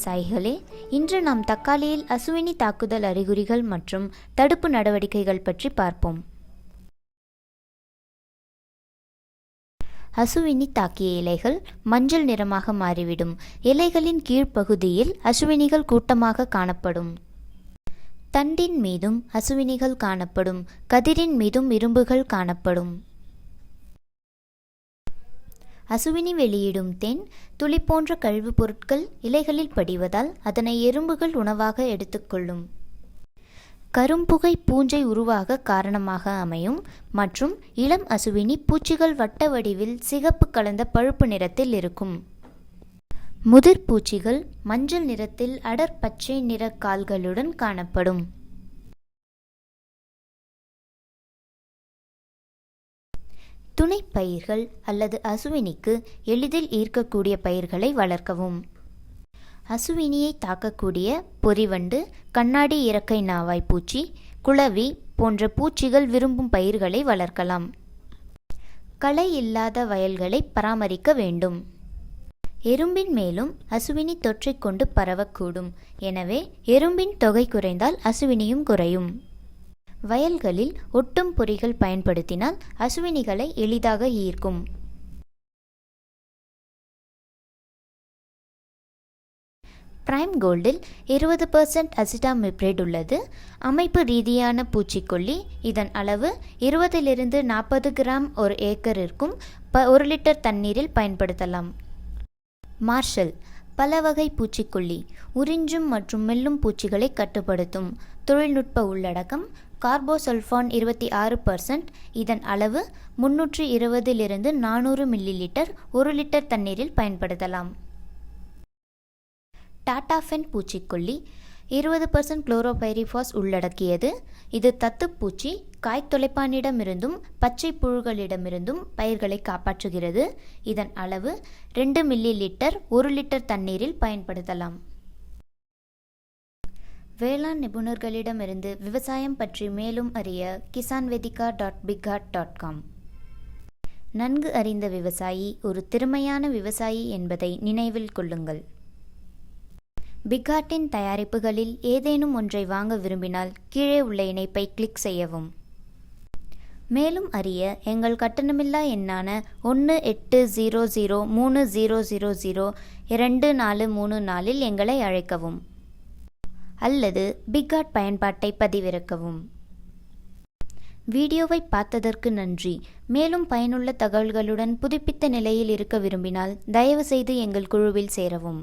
விவசாயிகளே, இன்று நாம் தக்காளியில் அசுவினி தாக்குதல் அறிகுறிகள் மற்றும் தடுப்பு நடவடிக்கைகள் பற்றி பார்ப்போம். அசுவினி தாக்கிய இலைகள் மஞ்சள் நிறமாக மாறிவிடும். இலைகளின் கீழ்ப்பகுதியில் அசுவினிகள் கூட்டமாக காணப்படும். தண்டின் மீதும் அசுவினிகள் காணப்படும். கதிரின் மீதும் இரும்புகள் காணப்படும். அசுவினி வெளியிடும் தேன் துளி போன்ற கழிவுப் பொருட்கள் இலைகளில் படிவதால் அதனை எறும்புகள் உணவாக எடுத்துக்கொள்ளும். கரும்புகை பூஞ்சை உருவாக காரணமாக அமையும் மற்றும் இளம் அசுவினி பூச்சிகள் வட்ட வடிவில் சிகப்பு கலந்த பழுப்பு நிறத்தில் இருக்கும். முதிர் பூச்சிகள் மஞ்சள் நிறத்தில் அடர் பச்சை நிற கால்களுடன் காணப்படும். துணை பயிர்கள் அல்லது அசுவினிக்கு எளிதில் ஈர்க்கக்கூடிய பயிர்களை வளர்க்கவும். அசுவினியை தாக்கக்கூடிய பொறிவண்டு, கண்ணாடி இறக்கை நாவாய் பூச்சி, குளவி போன்ற பூச்சிகள் விரும்பும் பயிர்களை வளர்க்கலாம். களை இல்லாத வயல்களை பராமரிக்க வேண்டும். எறும்பின் மேலும் அசுவினி தொற்றிக் கொண்டு பரவக்கூடும். எனவே எறும்பின் தொகை குறைந்தால் அசுவினியும் குறையும். வயல்களில் ஒட்டும் பொறிகள் பயன்படுத்தினால் அசுவினிகளை எளிதாக ஈர்க்கும். பிரைம் கோல்டில் 20% அசிட்டாமிப்ரேட் உள்ளது. அமைப்பு ரீதியான பூச்சிக்கொல்லி. இதன் அளவு 20 - 40 கிராம் ஒரு ஏக்கரிற்கும் 1 லிட்டர் தண்ணீரில் பயன்படுத்தலாம். மார்ஷல் பல வகை பூச்சிக்கொல்லி. உறிஞ்சும் மற்றும் மெல்லும் பூச்சிகளை கட்டுப்படுத்தும். தொழில்நுட்ப உள்ளடக்கம். கார்போசல்ஃபான் 26%. இதன் அளவு 320 - 400 மில்லிலிட்டர் 1 லிட்டர் தண்ணீரில் பயன்படுத்தலாம். டாட்டாஃபென் பூச்சிக்கொல்லி 20% குளோரோபைரிஃபாஸ் உள்ளடக்கியது. இது தத்துப்பூச்சி, காய்த்துளைப்பானிடமிருந்தும் பச்சை புழுக்களிடமிருந்தும் பயிர்களை காப்பாற்றுகிறது. இதன் அளவு 2 மில்லிலிட்டர் 1 லிட்டர் தண்ணீரில் பயன்படுத்தலாம். வேளாண் நிபுணர்களிடமிருந்து விவசாயம் பற்றி மேலும் அறிய kisanvedika.bigheart.com. நன்கு அறிந்த விவசாயி ஒரு திறமையான விவசாயி என்பதை நினைவில் கொள்ளுங்கள். பிக்ஹார்ட்டின் தயாரிப்புகளில் ஏதேனும் ஒன்றை வாங்க விரும்பினால் கீழே உள்ள இணைப்பை கிளிக் செய்யவும். மேலும் அறிய எங்கள் கட்டணமில்லா எண்ணான 180030002434 எங்களை அழைக்கவும் அல்லது பிக்ஹார்ட் பயன்பாட்டை பதிவிறக்கவும். வீடியோவை பார்த்ததற்கு நன்றி. மேலும் பயனுள்ள தகவல்களுடன் புதுப்பித்த நிலையில் இருக்க விரும்பினால் தயவு செய்து எங்கள் குழுவில் சேரவும்.